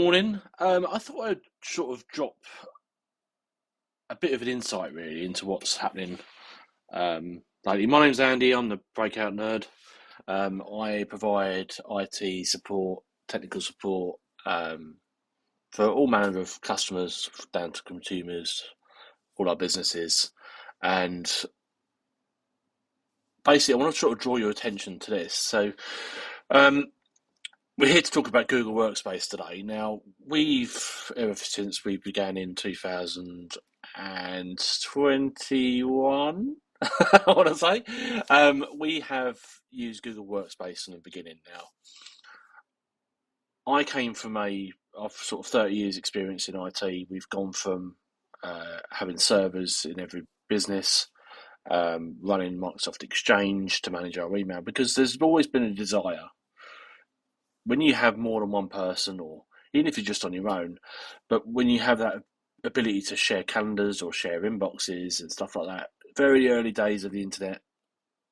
Morning. I thought I'd sort of drop a bit of an insight really into what's happening lately. My name's Andy. I'm the Breakout Nerd. I provide IT support, technical support for all manner of customers, down to consumers, all our businesses, and basically, I want to sort of draw your attention to this. Um, we're here to talk about Google Workspace today. Now, ever since we began in 2021, I want to say, we have used Google Workspace in the beginning now. I came from I've sort of 30 years experience in IT. We've gone from having servers in every business, running Microsoft Exchange to manage our email, because there's always been a desire when you have more than one person, or even if you're just on your own, but when you have that ability to share calendars or share inboxes and stuff like that, very early days of the internet,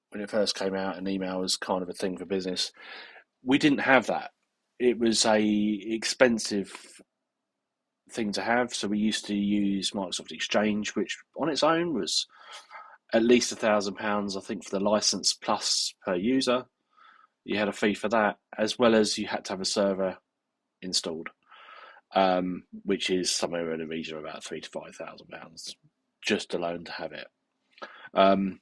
when it first came out and email was kind of a thing for business, we didn't have that. It was a expensive thing to have, so we used to use Microsoft Exchange, which on its own was at least £1,000, I think, for the license plus per user. You had a fee for that, as well as you had to have a server installed, which is somewhere in the region of about £3,000 to £5,000 just alone to have it. Um,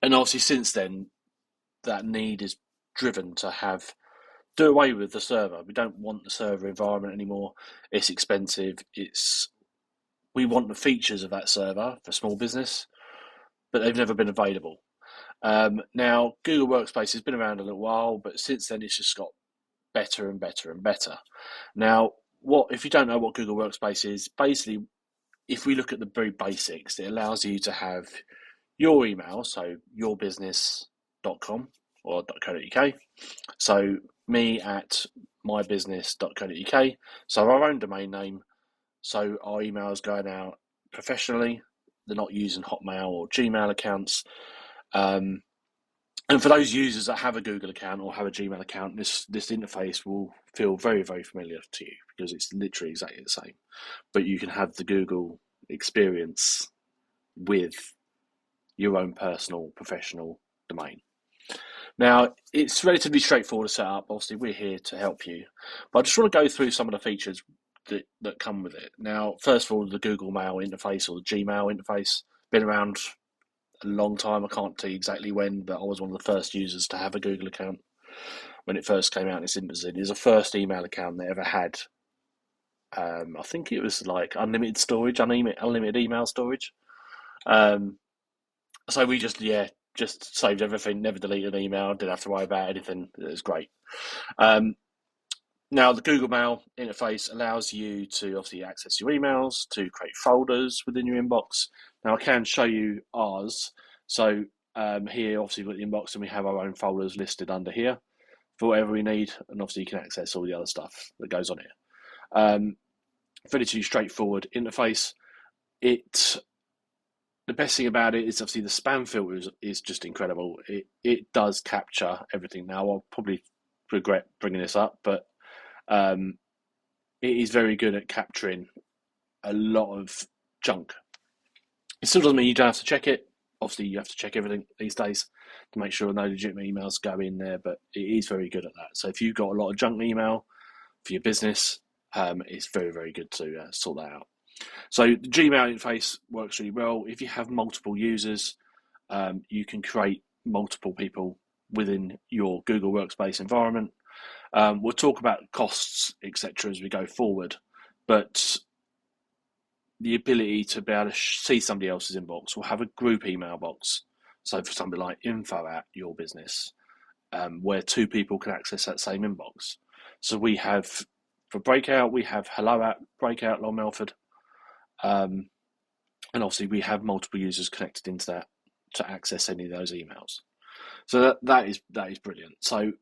and obviously, since then, that need is driven to do away with the server. We don't want the server environment anymore. It's expensive. We want the features of that server for small business, but they've never been available. Now, Google Workspace has been around a little while, but since then it's just got better and better and better. Now, what if you don't know what Google Workspace is? Basically, if we look at the very basics, it allows you to have your email, so yourbusiness.com or .co.uk. So me at mybusiness.co.uk. So our own domain name. So our emails going out professionally. They're not using Hotmail or Gmail accounts. And for those users that have a Google account or have a Gmail account, this interface will feel very, very familiar to you because it's literally exactly the same. But you can have the Google experience with your own personal, professional domain. Now, it's relatively straightforward to set up. Obviously, we're here to help you. But I just want to go through some of the features that come with it. Now, first of all, the Google Mail interface or the Gmail interface, been around a long time. I can't tell you exactly when, but I was one of the first users to have a Google account when it first came out in its infancy. It was the first email account they ever had. I think it was like unlimited storage, unlimited email storage. Um, so we just saved everything, never deleted an email, didn't have to worry about anything. It was great. Um, Now, the Google Mail interface allows you to obviously access your emails, to create folders within your inbox. Now, I can show you ours. So here, obviously, we've got the inbox and we have our own folders listed under here for whatever we need. And obviously, you can access all the other stuff that goes on here. Relatively straightforward interface. The best thing about it is obviously the spam filter is just incredible. It does capture everything. Now, I'll probably regret bringing this up, but um, it is very good at capturing a lot of junk. It still doesn't mean you don't have to check it. Obviously, you have to check everything these days to make sure no legitimate emails go in there, but it is very good at that. So if you've got a lot of junk email for your business, it's very, very good to sort that out. So the Gmail interface works really well. If you have multiple users, you can create multiple people within your Google Workspace environment. We'll talk about costs, etc., as we go forward, but the ability to be able to see somebody else's inbox. We'll have a group email box. So for something like info at your business, where two people can access that same inbox. So we have, for Breakout, we have hello at Breakout Long Melford. And obviously we have multiple users connected into that to access any of those emails. So that is brilliant. So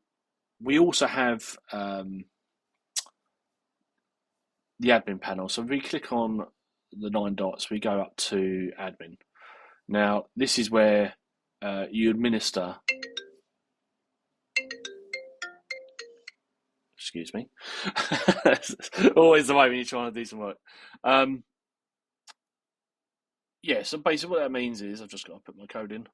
we also have the admin panel. So if we click on the 9 dots, we go up to admin. Now, this is where you administer. Excuse me. Always the way when you're trying to do some work. Yeah, so basically what that means is I've just got to put my code in.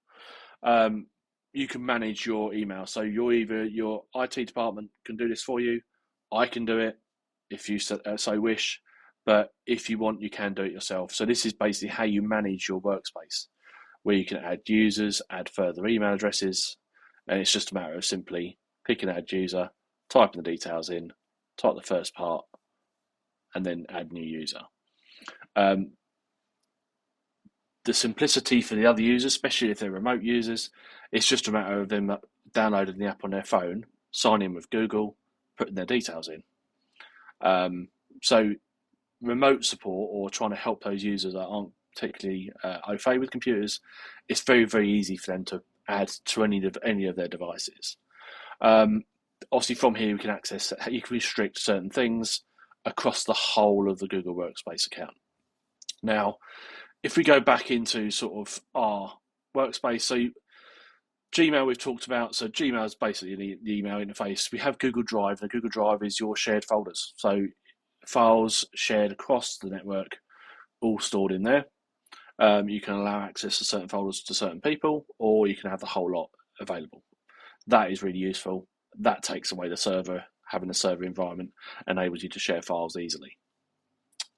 You can manage your email. So your IT department can do this for you. I can do it if you so wish, but if you want, you can do it yourself. So this is basically how you manage your workspace, where you can add users, add further email addresses, and it's just a matter of simply clicking add user, typing the details in, type the first part, and then add new user. The simplicity for the other users, especially if they're remote users, it's just a matter of them downloading the app on their phone, signing in with Google, putting their details in. So remote support or trying to help those users that aren't particularly au fait with computers, it's very, very easy for them to add to any of their devices. Obviously, from here, we can access, you can restrict certain things across the whole of the Google Workspace account. Now, if we go back into sort of our workspace, so Gmail we've talked about. So Gmail is basically the email interface. We have Google Drive. The Google Drive is your shared folders. So files shared across the network, all stored in there. You can allow access to certain folders to certain people, or you can have the whole lot available. That is really useful. That takes away the server, having a server environment enables you to share files easily.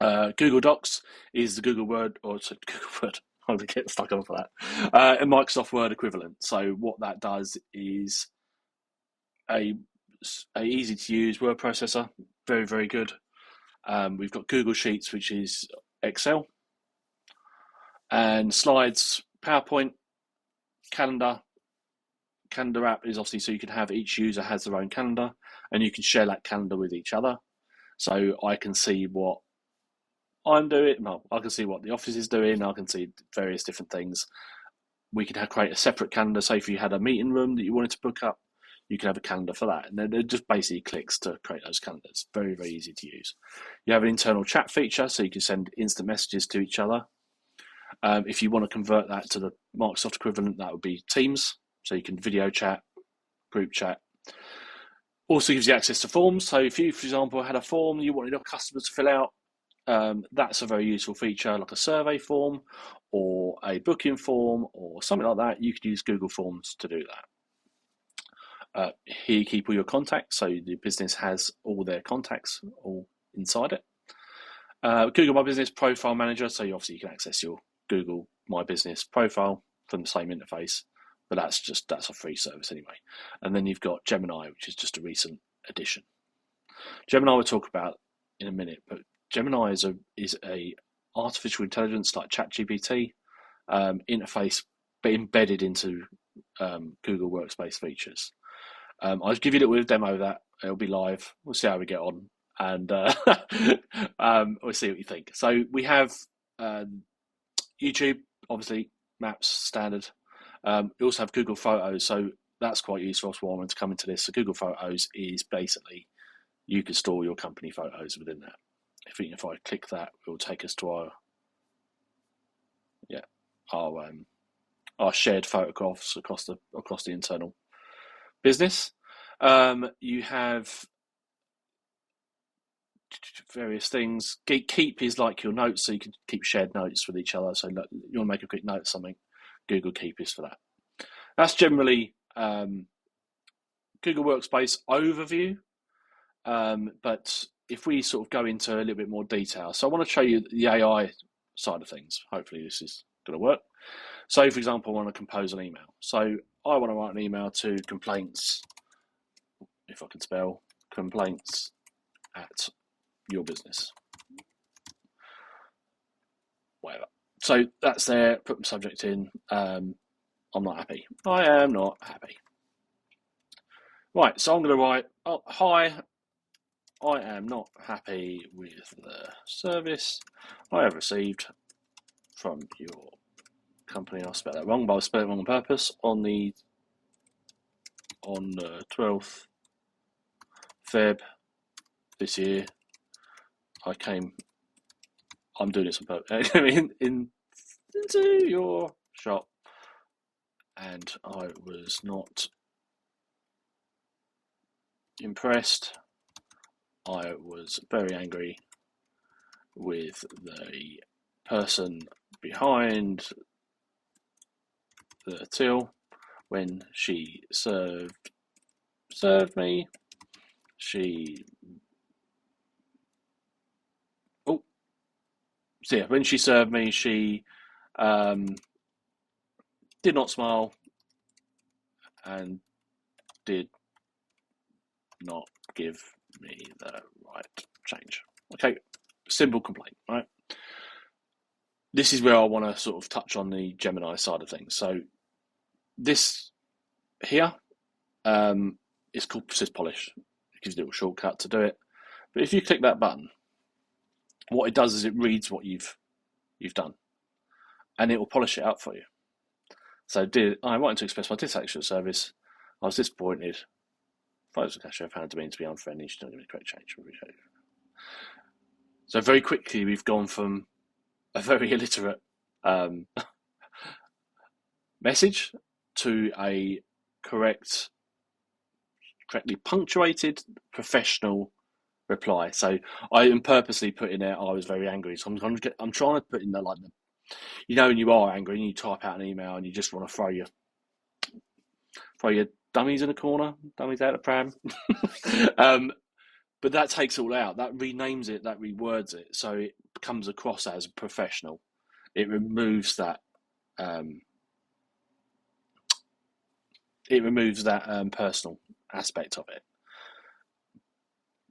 Google Docs is the Google Word, or it's Google Word. I'm going to get stuck on for that. A Microsoft Word equivalent. So what that does is a easy to use word processor, very, very good. We've got Google Sheets, which is Excel, and Slides, PowerPoint, Calendar. Calendar app is obviously so you can have each user has their own calendar, and you can share that calendar with each other. So I can see what I'm doing. Well, I can see what the office is doing. I can see various different things. We can create a separate calendar. So if you had a meeting room that you wanted to book up, you can have a calendar for that. And then it just basically clicks to create those calendars. Very, very easy to use. You have an internal chat feature, so you can send instant messages to each other. If you want to convert that to the Microsoft equivalent, that would be Teams. So you can video chat, group chat. Also gives you access to forms. So if you, for example, had a form you wanted your customers to fill out, that's a very useful feature, like a survey form or a booking form or something like that. You could use Google Forms to do that. Here you keep all your contacts, so the business has all their contacts all inside it. Google My Business Profile Manager, so you can access your Google My Business profile from the same interface, but that's a free service anyway. And then you've got Gemini, which is just a recent addition. Gemini we'll talk about in a minute, but Gemini is a artificial intelligence like ChatGPT interface, but embedded into Google Workspace features. I'll give you a little demo of that. It'll be live. We'll see how we get on, and we'll see what you think. So we have YouTube, obviously, Maps standard. We also have Google Photos, so that's quite useful. So I wanted to come into this. So Google Photos is basically you can store your company photos within that. If I click that, it will take us to our shared photographs across the internal business. You have various things. Keep is like your notes, so you can keep shared notes with each other. So you want to make a quick note of something, Google Keep is for that. That's generally Google Workspace overview. But if we sort of go into a little bit more detail, so I want to show you the AI side of things. Hopefully this is going to work. So for example, I want to compose an email. So I want to write an email to complaints, if I can spell, complaints at your business. Whatever. So that's there, put the subject in. I'm not happy. I am not happy. Right, so I'm going to write, hi, I am not happy with the service I have received from your company. I'll spell that wrong, but I'll spell it wrong on purpose. On the 12th Feb this year, I'm doing this on purpose, into your shop, and I was not impressed I was very angry with the person behind the till when she served me. When she served me, she did not smile and did not give me the right change. Okay, simple complaint, right? This is where I want to sort of touch on the Gemini side of things. So this here is called Persist Polish. It gives you a little shortcut to do it. But if you click that button, what it does is it reads what you've done, and it will polish it up for you. So I wanted to express my dissatisfaction service. I was disappointed. Photos of cashier found demeaned to be unfriendly. She didn't give me the correct change. So very quickly we've gone from a very illiterate message to a correctly punctuated, professional reply. So I am purposely putting there, I was very angry. So I'm trying to put in the, when you are angry and you type out an email and you just want to throw your dummies in a corner, dummies out of pram. But that takes it all out. That renames it, that rewords it, so it comes across as professional. It removes that. Personal aspect of it.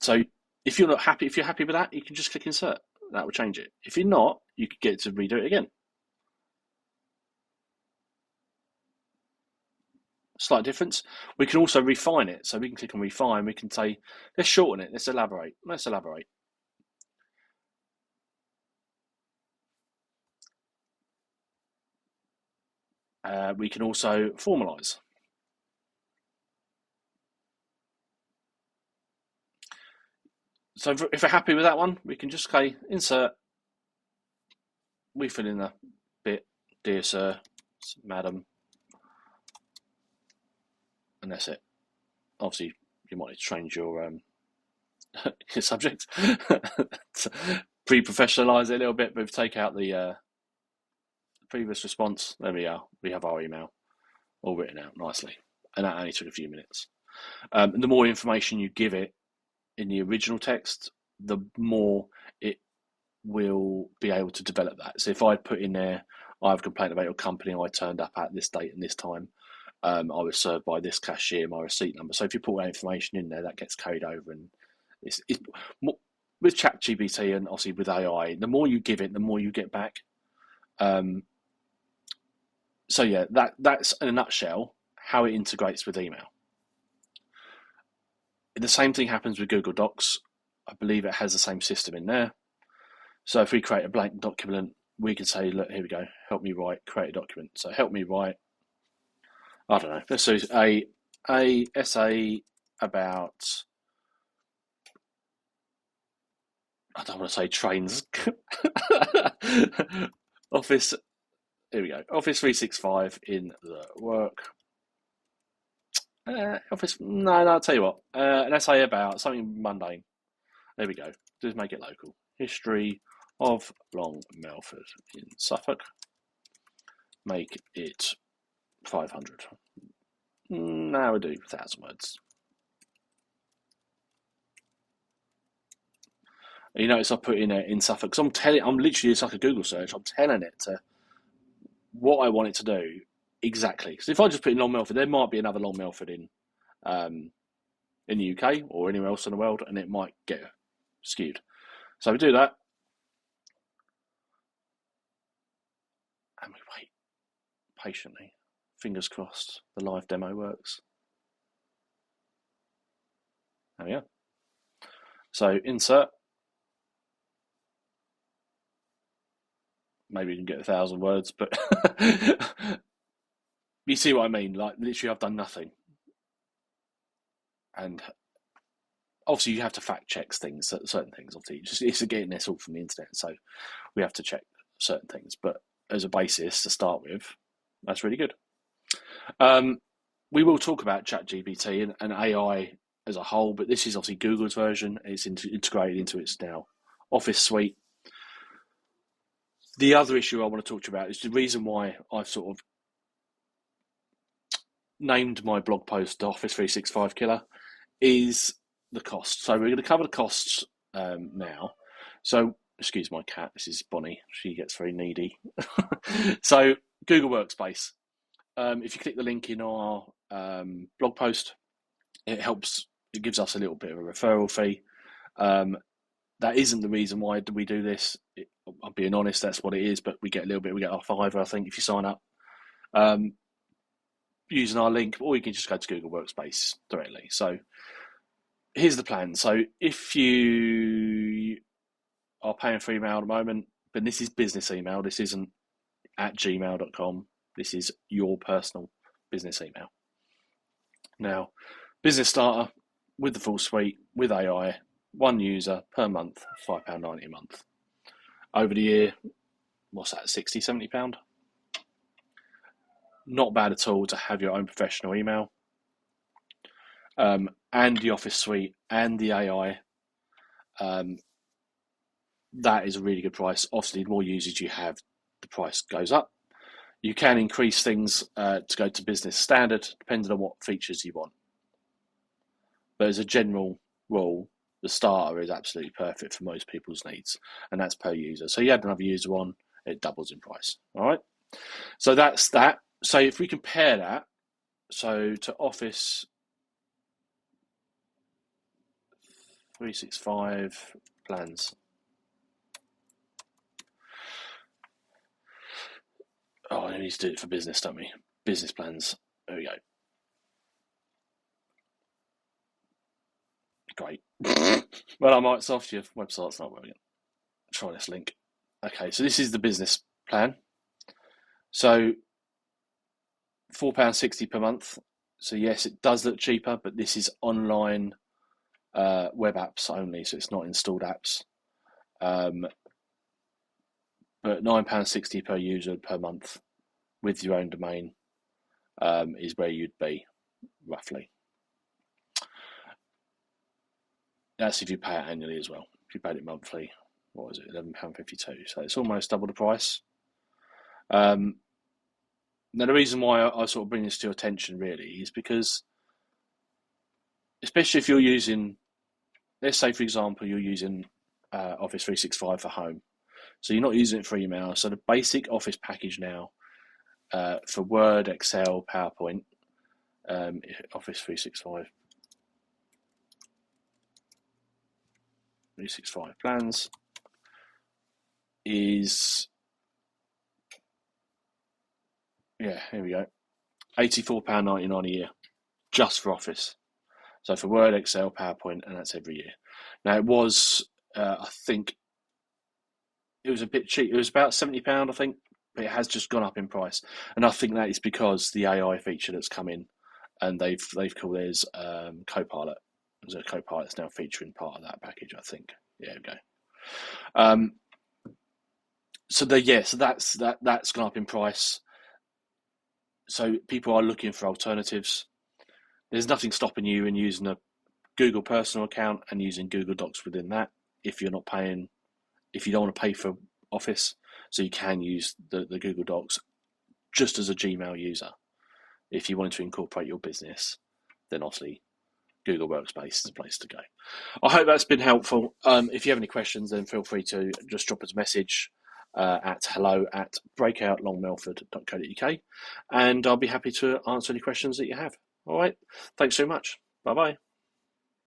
So if you're not happy, if you're happy with that, you can just click insert. That will change it. If you're not, you could get to redo it again. Slight difference. We can also refine it. So we can click on refine. We can say, let's shorten it. Let's elaborate. We can also formalize. So if we're happy with that one, we can just say insert. We fill in the bit, dear sir, madam, and that's it. Obviously, you might need to change your subject, pre-professionalize it a little bit, but take out the previous response. There we are. We have our email all written out nicely, and that only took a few minutes. The more information you give it in the original text, the more it will be able to develop that. So if I put in there, I have a complaint about your company, I turned up at this date and this time, I was served by this cashier, my receipt number. So if you put that information in there, that gets carried over. And it's more, with ChatGPT and obviously with AI, the more you give it, the more you get back. So yeah, that's in a nutshell how it integrates with email. The same thing happens with Google Docs. I believe it has the same system in there. So if we create a blank document, we can say, look, here we go, help me write, create a document. So help me write, I don't know, let's do a essay about, I don't want to say trains. Office, here we go, Office 365 in the work. I'll tell you what, an essay about something mundane. There we go, just make it local. History of Long Melford in Suffolk. Make it 500. Now we do 1,000 words. You notice I put in Suffolk because I'm literally, it's like a Google search. I'm telling it to what I want it to do exactly. Because if I just put in Long Melford, there might be another Long Melford in the UK or anywhere else in the world, and it might get skewed. So we do that, and we wait patiently. Fingers crossed the live demo works. There we are. So insert. Maybe you can get 1,000 words, but you see what I mean? Like literally, I've done nothing, and obviously you have to fact check things, certain things. Obviously, it's getting this all from the internet, so we have to check certain things. But as a basis to start with, that's really good. We will talk about ChatGPT and AI as a whole, but this is obviously Google's version. It's integrated into its now Office suite. The other issue I want to talk to you about is the reason why I've sort of named my blog post Office 365 Killer is the cost. So we're going to cover the costs now. So, excuse my cat, this is Bonnie. She gets very needy. So, Google Workspace. If you click the link in our blog post, it gives us a little bit of a referral fee. That isn't the reason why we do this. I'm being honest, that's what it is, but we get a little bit, we get our $5, I think, if you sign up. Using our link, or you can just go to Google Workspace directly. So here's the plan. So if you are paying for email at the moment, but this is business email, this isn't at gmail.com, this is your personal business email. Now, business starter with the full suite, with AI, one user per month, £5.90 a month. Over the year, what's that, £60, £70? Not bad at all to have your own professional email, and the Office suite and the AI. That is a really good price. Obviously, the more users you have, the price goes up. You can increase things to go to business standard, depending on what features you want. But as a general rule, the starter is absolutely perfect for most people's needs, and that's per user. So you add another user on, it doubles in price. All right. So that's that. So if we compare that, so to Office 365 plans. Oh, I need to do it for business, don't we? Business plans. There we go. Great. Well, Microsoft, your website's not working. Try this link. Okay, so this is the business plan. So £4.60 per month. So yes, it does look cheaper, but this is online web apps only, so it's not installed apps. But £9.60 per user per month with your own domain is where you'd be, roughly. That's if you pay it annually as well. If you paid it monthly, what was it, £11.52? So it's almost double the price. Now, the reason why I sort of bring this to your attention really is because, especially if you're using, let's say for example, you're using Office 365 for home. So you're not using it for email. So the basic Office package now for Word, Excel, PowerPoint, Office 365 plans is, yeah, here we go, £84.99 a year just for Office. So for Word, Excel, PowerPoint, and that's every year. Now it was, I think, it was a bit cheap. It was about £70, I think, but it has just gone up in price. And I think that is because the AI feature that's come in, and they've called theirs Copilot. There's a Copilot that's now featuring part of that package, I think. Yeah, we go. So that's gone up in price. So people are looking for alternatives. There's nothing stopping you in using a Google personal account and using Google Docs within that if you're not paying, if you don't want to pay for Office. So you can use the Google Docs just as a Gmail user. If you wanted to incorporate your business, then obviously Google Workspace is the place to go. I hope that's been helpful. If you have any questions, then feel free to just drop us a message at hello@breakoutlongmelford.co.uk, and I'll be happy to answer any questions that you have. All right. Thanks so much. Bye-bye.